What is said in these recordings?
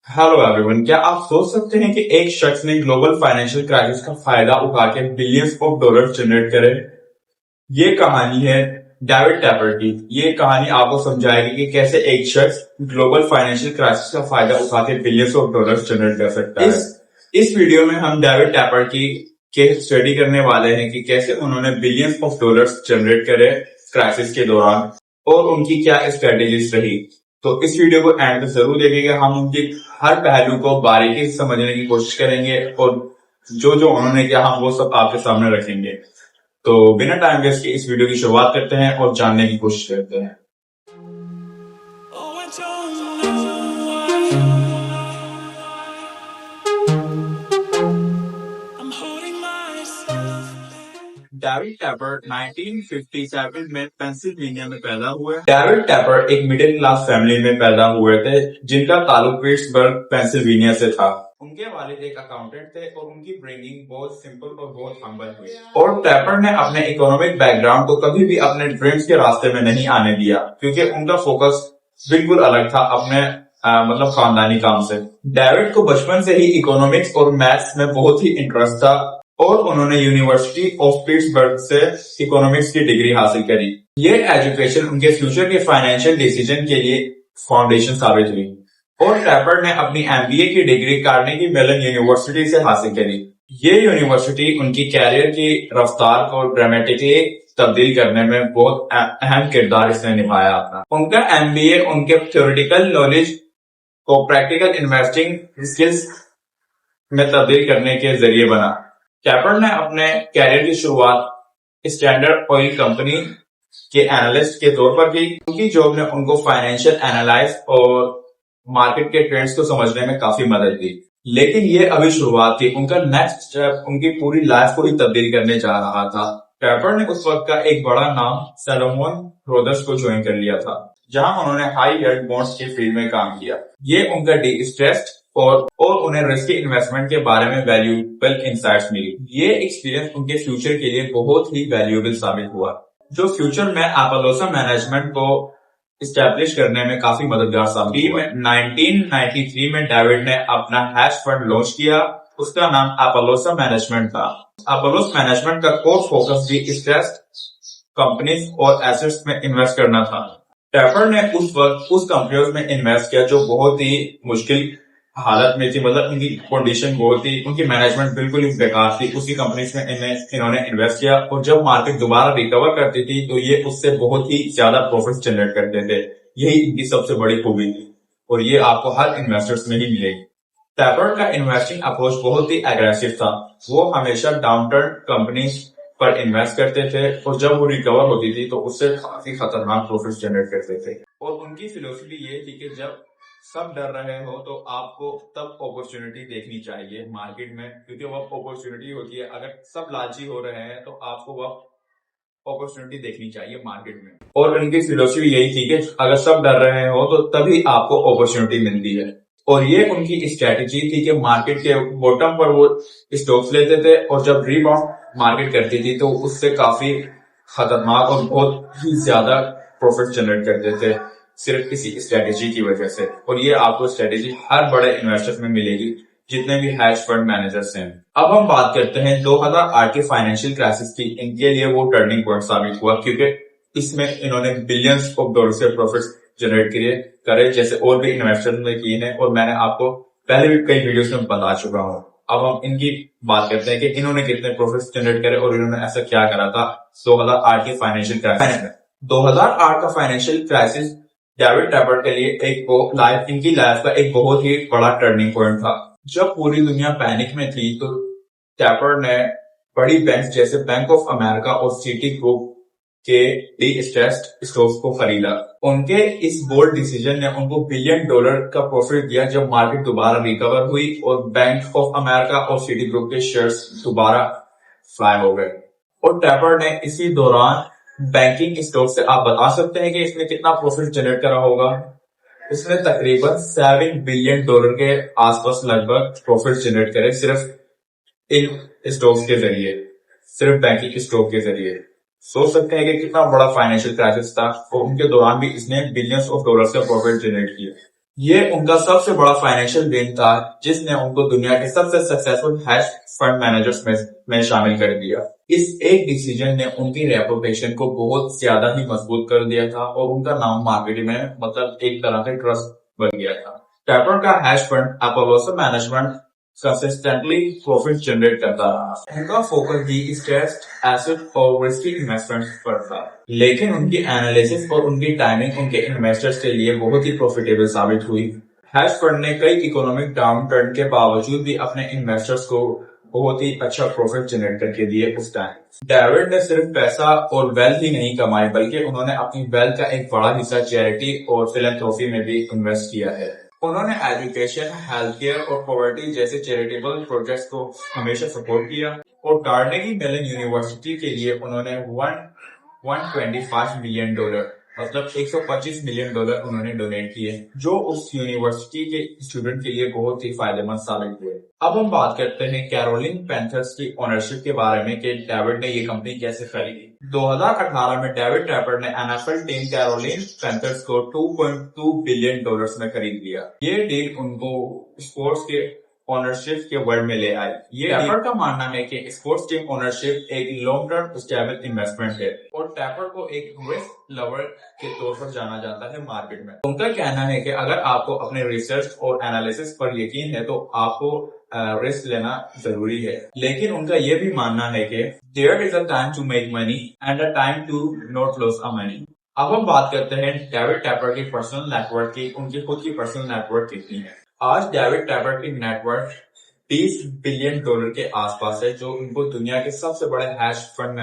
Hello everyone, क्या आप सोच सकते हैं कि एक शख्स ने ग्लोबल फाइनेंशियल क्राइसिस का फायदा उठा के बिलियंस ऑफ डॉलर जनरेट करे? ये कहानी है डेविड टैपर की। ये कहानी आपको समझाएगी कि कैसे एक शख्स ग्लोबल फाइनेंशियल क्राइसिस का फायदा उठा के बिलियंस ऑफ डॉलर जनरेट कर सकता है। इस वीडियो में हम डेविड टैपर की के स्टडी करने वाले हैं कि कैसे उन्होंने बिलियंस ऑफ डॉलर्स जनरेट करे क्राइसिस के दौरान और उनकी क्या स्ट्रेटेजीज रही। तो इस वीडियो को एंड तक जरूर देखिएगा। हम उनके हर पहलू को बारीकी से समझने की कोशिश करेंगे और जो जो उन्होंने किया हम वो सब आपके सामने रखेंगे। तो बिना टाइम वेस्ट के इस वीडियो की शुरुआत करते हैं और जानने की कोशिश करते हैं। डेविड टैपर 1957 में पेंसिल्वेनिया में पैदा हुए। डेविड टैपर एक मिडिल क्लास फैमिली में पैदा हुए थे जिनका ताल्लुक पिट्सबर्ग पेंसिल्वेनिया से था। उनके वालिद एक अकाउंटेंट थे और उनकी ब्रिंगिंग बहुत सिंपल और बहुत हम्बल हुई। और टैपर ने अपने इकोनॉमिक बैकग्राउंड को कभी भी अपने ड्रीम्स के रास्ते में नहीं आने दिया क्योंकि उनका फोकस बिल्कुल अलग था अपने मतलब खानदानी काम से। डेविड को बचपन से ही इकोनॉमिक्स और मैथ्स में बहुत ही इंटरेस्ट था और उन्होंने यूनिवर्सिटी ऑफ पिट्सबर्ग से इकोनॉमिक्स की डिग्री हासिल करी। ये एजुकेशन उनके फ्यूचर के फाइनेंशियल डिसीजन के लिए फाउंडेशन साबित हुई। और टैपर ने अपनी एमबीए की डिग्री कार्नेगी मेलन यूनिवर्सिटी से हासिल करी। ये यूनिवर्सिटी उनकी कैरियर की रफ्तार को ड्रामेटिकली तब्दील करने में बहुत अहम किरदार इसने निभाया अपना। उनका एमबीए उनके थ्योरेटिकल नॉलेज को प्रैक्टिकल इन्वेस्टिंग स्किल्स में तब्दील करने के जरिए बना। टैपर ने अपने कैरियर की शुरुआत स्टैंडर्ड ऑयल कंपनी के एनालिस्ट के तौर पर की। उनकी जॉब ने उनको फाइनेंशियल एनालाइज और मार्केट के ट्रेंड्स को समझने में काफी मदद दी। लेकिन ये अभी शुरुआत थी। उनका नेक्स्ट स्टेप उनकी पूरी लाइफ को ही तब्दील करने जा रहा था। टैपर ने उस वक्त का एक बड़ा नाम सैलोमन ब्रदर्स को ज्वाइन कर लिया था जहां उन्होंने हाई यील्ड बॉन्ड्स की फील्ड में काम किया। ये उनका डी स्ट्रेस्ड और उन्हें रिस्की इन्वेस्टमेंट के बारे में वैल्यूएबल इंसाइट्स मिली। ये एक्सपीरियंस उनके फ्यूचर के लिए बहुत ही वैल्यूएबल साबित हुआ जो फ्यूचर में एपोलोसा मैनेजमेंट को इस्टेब्लिश करने में काफी मददगार साबित हुआ। 1993 में डेविड ने अपना हैश फंड लॉन्च किया। उसका नाम एपोलोसा मैनेजमेंट था। एपोलोस मैनेजमेंट का कोर फोकस भी स्ट्रेस्ड कंपनीज और एसेट्स में इन्वेस्ट करना था। टैपर ने उस वक्त उस कंपनियों में इन्वेस्ट किया जो बहुत ही मुश्किल हालत में थी। मतलब उनकी कंडीशन बहुत ही, उनकी मैनेजमेंट बिल्कुल ही बेकार थी। उसी कंपनीज में इन्होंने इन्वेस्ट किया और जब मार्केट दोबारा रिकवर करती थी तो ये उससे बहुत ही ज्यादा प्रॉफिट जनरेट करते थे। यही इनकी सबसे बड़ी खूबी थी और ये आपको हर इन्वेस्टर्स में ही मिलेगी। टैपर का इन्वेस्टिंग अप्रोच बहुत ही एग्रेसिव था। वो हमेशा डाउनटर्न कंपनीज पर इन्वेस्ट करते थे और जब वो रिकवर होती थी तो उससे काफी खतरनाक प्रॉफिट जनरेट करते थे। और उनकी फिलोसफी ये थी कि जब सब डर रहे हो तो आपको तब अपॉर्चुनिटी देखनी चाहिए मार्केट में, क्योंकि वो अपॉर्चुनिटी होती है। अगर सब लालची हो रहे हैं तो आपको वो अपॉर्चुनिटी देखनी चाहिए मार्केट में। और उनकी फिलोसफी यही थी कि अगर सब डर रहे हो तो तभी आपको अपॉर्चुनिटी मिलती है। और ये उनकी स्ट्रेटेजी थी कि मार्केट के बॉटम पर वो स्टॉक्स लेते थे और जब रीबाउंड मार्केट करती थी तो उससे काफी खतरनाक और बहुत ही ज्यादा प्रॉफिट जनरेट करते थे सिर्फ इसी स्ट्रेटेजी की वजह से। और ये आपको स्ट्रेटेजी हर बड़े इन्वेस्टर्स में मिलेगी जितने भी हैश फंड मैनेजर्स हैं। अब हम बात करते हैं 2008 के फाइनेंशियल क्राइसिस की। इनके लिए वो टर्निंग पॉइंट साबित हुआ क्योंकि इसमें इन्होंने बिलियंस ऑफ डॉलर से प्रॉफिट जनरेट करे जैसे और भी इन्वेस्टर्स ने किए हैं और मैंने आपको पहले भी कई वीडियोस में बता चुका हूँ। अब हम इनकी बात करते हैं कि इन्होंने कितने प्रॉफिट जनरेट करे और इन्होंने ऐसा क्या करा था 2008 के फाइनेंशियल क्राइसिस में। 2008 का फाइनेंशियल क्राइसिस डेविड टैपर के लिए इनकी लाइफ का एक बहुत ही बड़ा टर्निंग पॉइंट था। जब पूरी दुनिया पैनिक में थी तो टैपर ने बड़ी बैंक जैसे बैंक ऑफ अमेरिका और सिटी ग्रुप के डिस्ट्रेस्ड स्टॉक्स को खरीदा। उनके इस बोल्ड डिसीजन ने उनको $1 बिलियन का प्रॉफिट दिया जब मार्केट दोबारा रिकवर हुई और बैंक ऑफ अमेरिका और सिटी ग्रुप के शेयर्स दोबारा फ्लाई हो गए। और टैपर ने इसी दौरान बैंकिंग स्टॉक से आप बता सकते हैं कि इसने कितना प्रॉफिट जनरेट करा होगा। इसने तकरीबन $7 बिलियन के आसपास लगभग प्रॉफिट जनरेट करे सिर्फ इन स्टॉक्स के जरिए, सिर्फ बैंकिंग स्टॉक के जरिए। सोच सकते हैं कि कितना बड़ा फाइनेंशियल क्राइसिस था और उनके दौरान भी इसने बिलियंस ऑफ डॉलर्स का प्रॉफिट जनरेट किया। ये उनका सबसे बड़ा फाइनेंशियल गेन था जिसने उनको दुनिया के सबसे सक्सेसफुल हैश फंड मैनेजर्स में शामिल कर दिया। इस एक डिसीजन ने उनकी रेपुटेशन को बहुत ज्यादा ही मजबूत कर दिया था और उनका नाम मार्केट में मतलब एक तरह से ट्रस्ट बन गया था। टैपर का hash fund Apollo management consistently profit generate करता रहा। उनका फोकस भी स्ट्रेस्ड एसेट और रिस्की इन्वेस्टमेंट पर था, लेकिन उनकी एनालिसिस और उनकी टाइमिंग उनके इन्वेस्टर्स के लिए बहुत ही प्रॉफिटेबल साबित हुई। हैश फंड ने कई इकोनॉमिक डाउन टर्न के बावजूद भी अपने इन्वेस्टर्स को बहुत ही अच्छा प्रॉफिट जनरेट करके दिए उस टाइम। डेविड ने सिर्फ पैसा और वेल्थ ही नहीं कमाई, बल्कि उन्होंने अपनी वेल्थ का एक बड़ा हिस्सा चैरिटी और फिलैंथ्रोपी में भी इन्वेस्ट किया है। उन्होंने एजुकेशन, हेल्थ केयर और पॉवर्टी जैसे चैरिटेबल प्रोजेक्ट्स को हमेशा सपोर्ट किया और कार्नेगी मेलन यूनिवर्सिटी के लिए उन्होंने 125 मिलियन डॉलर मतलब $125 मिलियन उन्होंने डोनेट किए, जो उस यूनिवर्सिटी के स्टूडेंट के लिए बहुत ही फायदेमंद साबित हुए। अब हम बात करते हैं कैरोलिन पैंथर्स की ओनरशिप के बारे में कि डेविड ने ये कंपनी कैसे खरीदी। 2018 में डेविड टैपर ने एनएफएल टीम कैरोलिन पैंथर्स को $2.2 बिलियन में खरीद लिया। ये डील उनको स्पोर्ट्स के ओनरशिप के वर्ल्ड में ले आई। ये टैपर का मानना है कि स्पोर्ट्स टीम ओनरशिप एक लॉन्ग टर्म स्टेबल इन्वेस्टमेंट है और टैपर को एक रिस्क लवर के तौर पर जाना जाता है मार्केट में। उनका कहना है कि अगर आपको अपने रिसर्च और एनालिसिस पर यकीन है तो आपको रिस्क लेना जरूरी है, लेकिन उनका यह भी मानना है कि there is a time to make money and a time to not loss a money. अब हम बात करते हैं डेविड टैपर की पर्सनल नेटवर्क की। उनकी खुद की पर्सनल नेटवर्क कितनी है? आज डेविड टैपर की नेटवर्क $20 बिलियन के आसपास है, जो उनको दुनिया के सबसे बड़े हैश फंड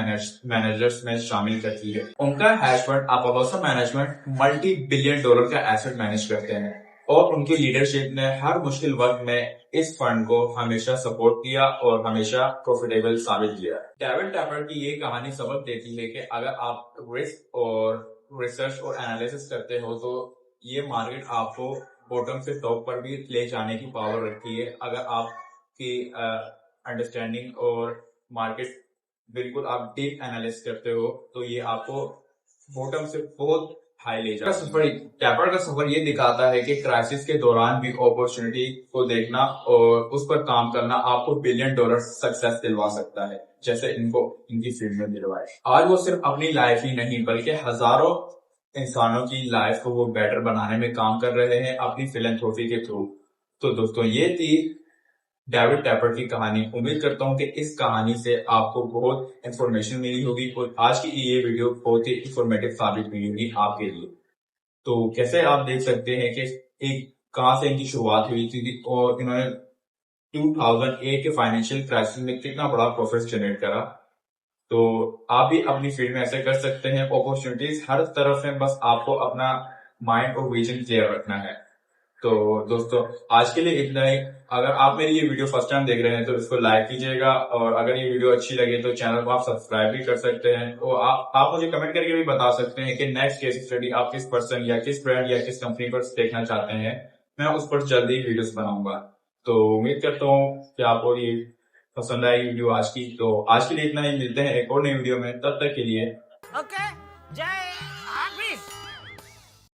मैनेजर्स में शामिल करती है। उनका hash fund Apollo management multi billion dollar का एसेट मैनेज करते हैं और उनकी लीडरशिप ने हर मुश्किल वक्त में इस फंड को हमेशा सपोर्ट किया और हमेशा प्रॉफिटेबल साबित किया। डेविड टैपर की ये कहानी सबक देती है कि अगर आप रिस्क और रिसर्च और एनालिसिस करते हो तो ये मार्केट आपको बॉटम से टॉप पर भी ले जाने की पावर रखती है। अगर आपकी अंडरस्टैंडिंग और मार्केट बिल्कुल आप डीप एनालिसिस करते हो तो ये आपको बॉटम से बहुत हाई ले जाता है। टैपर का सफर ये दिखाता है कि क्राइसिस के दौरान भी अपॉर्चुनिटी को देखना और उस पर काम करना आपको $1 बिलियन सक्सेस दिलवा सकता है, जैसे इनको इनकी फील्ड में दिलवाए। आज वो सिर्फ अपनी लाइफ ही नहीं बल्कि हजारों इंसानों की लाइफ को वो बेटर बनाने में काम कर रहे हैं अपनी फिलैंथ्रोपी के थ्रू। तो दोस्तों ये थी डेविड टैपर की कहानी। उम्मीद करता हूँ कि इस कहानी से आपको बहुत इंफॉर्मेशन मिली होगी और आज की ये वीडियो बहुत ही इंफॉर्मेटिव साबित हुई होगी आपके लिए। तो कैसे आप देख सकते हैं कि एक कहाँ से इनकी शुरुआत हुई थी और इन्होंने 2008 के फाइनेंशियल क्राइसिस में कितना बड़ा प्रॉफिट जनरेट करा। तो आप भी अपनी फील्ड में ऐसे कर सकते हैं। अपॉर्चुनिटीज हर तरफ है, बस आपको अपना माइंड और विजन क्लियर रखना है। तो दोस्तों आज के लिए इतना ही। अगर आप मेरी ये वीडियो फर्स्ट टाइम देख रहे हैं तो इसको लाइक कीजिएगा और अगर ये वीडियो अच्छी लगे तो चैनल को आप सब्सक्राइब भी कर सकते हैं। तो आप मुझे कमेंट करके भी बता सकते हैं कि नेक्स्ट केस स्टडी आप किस पर्सन या किस ब्रांड या किस कंपनी पर देखना चाहते हैं। मैं उस पर जल्दी वीडियोस बनाऊंगा। तो उम्मीद करता हूँ कि आपको ये पसंद आई वीडियो आज की। तो आज के लिए इतना ही, मिलते हैं एक और नई वीडियो में, तब तक के लिए ओके, जय